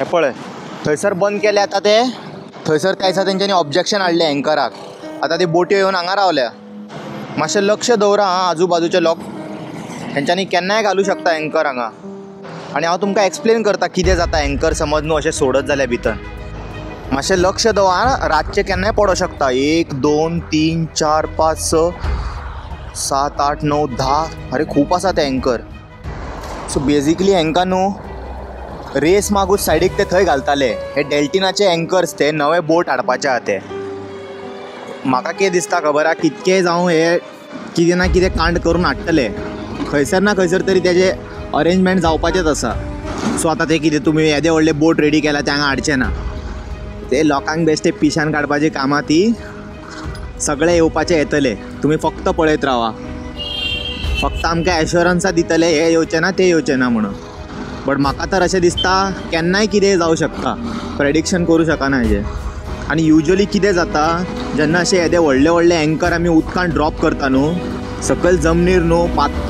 हे पळय थंयसर बंद केले आता ते थंयसर त्या दिसा तेंच्यांनी ऑब्जेक्शन हाडलें एंकराक. आता ते बोट्यो येवन हांगा रावल्या. मातशें लक्ष दवरा आजूबाजूचे लोक तेंच्यांनी केन्नाय घालूं शकता एंकर हांगा. आनी हांव तुमकां एक्सप्लेन करता कितें जाता एंकर समज न्हू अशें सोडत जाल्यार भितर. मातशें लक्ष दवर रातचें केन्नाय पडों शकता. 1 2 3 4 5 6 7 8 9 10 अरे खूब आसा ते एंकर. सो बेजिकली हांकां न्हू रेस मागूच सायडीक ते थंय घालताले. हे डेल्टिनाचे एंकर्स ते नवे बोट हाडपाचे आहा ते. म्हाका कितें दिसता खबर आहा कितकेय जावं हे कितें ना कितें कांड करून हाडटले. खंयसर ना खंयसर तरी तेजे अरेंजमेंट जावपाचेंच आसा. सो आतां ते कितें तुमी येदे व्हडले बोट रेडी केला ते हांगा हाडचे ना. ते लोकांक बेश्टे पिशान काडपाची कामां ती सगळे येवपाचे येतले. तुमी फक्त पळयत रावा. फक्त आमकां एश्युरंसां दितले हे येवचे ना ते येवचे ना म्हणून. बट म्हाका तर अशें दिसता केन्नाय कितेंय जावं शकता. प्रेडिक्शन करूं शकना हेजें. आनी युजली कितें जाता जेन्ना अशे येदे व्हडले व्हडले एंकर आमी उदकांत ड्रॉप करता न्हू सकयल जमनीर न्हू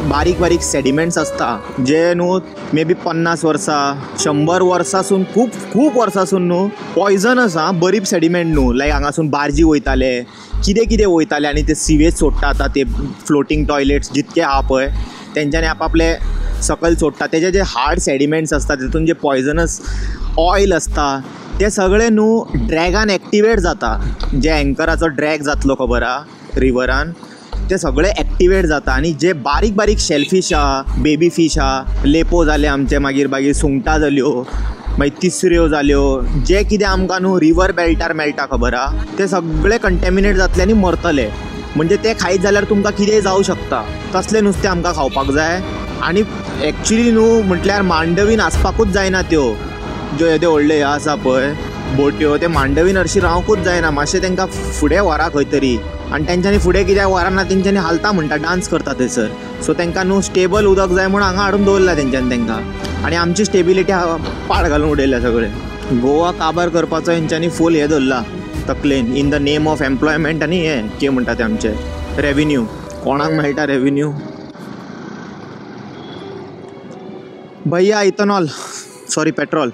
बारीक बारीक सेडिमेंट्स आसता जे न्हू मे बी 50 वर्सां 100 वर्सांसून खूब वर्सांसून न्हू पॉयझनस आहा बरीक सेडिमेंट न्हू. लायक हांगासून बार्जी वयताले कितें वयताले आनी ते सिवेज सोडटा आतां ते फ्लोटींग टॉयलेट्स जितके आहा पळय तेंच्यांनी आपआपले सकयल सोडटा. तेजे जे हार्ड सेडिमेंट्स आसता तितून जे पॉयझनस ऑयल आसता ते सगळे न्हू ड्रॅगान एक्टिवेट जाता. जे एंकराचो ड्रॅग जातलो खबर आहा रिवरान ते सगळे एक्टिवेट जाता. आनी जे बारीक बारीक शेलफीश आहा बेबी फीश आहा लेपो जाले आमचे मागीर सुंगटां जाल्यो मागीर तिसऱ्यो जाल्यो जे कितें आमकां न्हू रिवर बेल्टार मेळटा खबर आहा ते सगळे कंटेमिनेट जातले आनी मरतले. म्हणजे ते खायत जाल्यार तुमकां कितेंय जावं शकता. तसलें नुस्तें आमकां खावपाक जाय. आनी एक्चुली न्हू म्हटल्यार मांडवीन आसपाकूच जायना त्यो ज्यो येदे व्हडल्यो ह्यो आसा पळय बोट्यो ते मांडवीन हरशीं रावंकूच जायना. मातशें तांकां फुडें व्हरा खंय तरी. आनी तेंच्यांनी फुडें कित्याक व्हरना तेंच्यांनी हालता म्हणटा डान्स करता थंयसर. सो तांकां न्हू स्टेबल उदक जाय म्हणून हांगा हाडून दवरला तेंच्यांनी तांकां. आनी आमची स्टेबिलिटी पाड घालून उडयल्या सगळे. गोवा काबार करपाचो हेंच्यांनी फूल हें धरला तकलेन in the name of employment आनी हें कितें म्हणटा ते आमचे रेविन्यू. कोणाक मेळटा रेविन्यू. भैया इथनॉल सॉरी पेट्रोल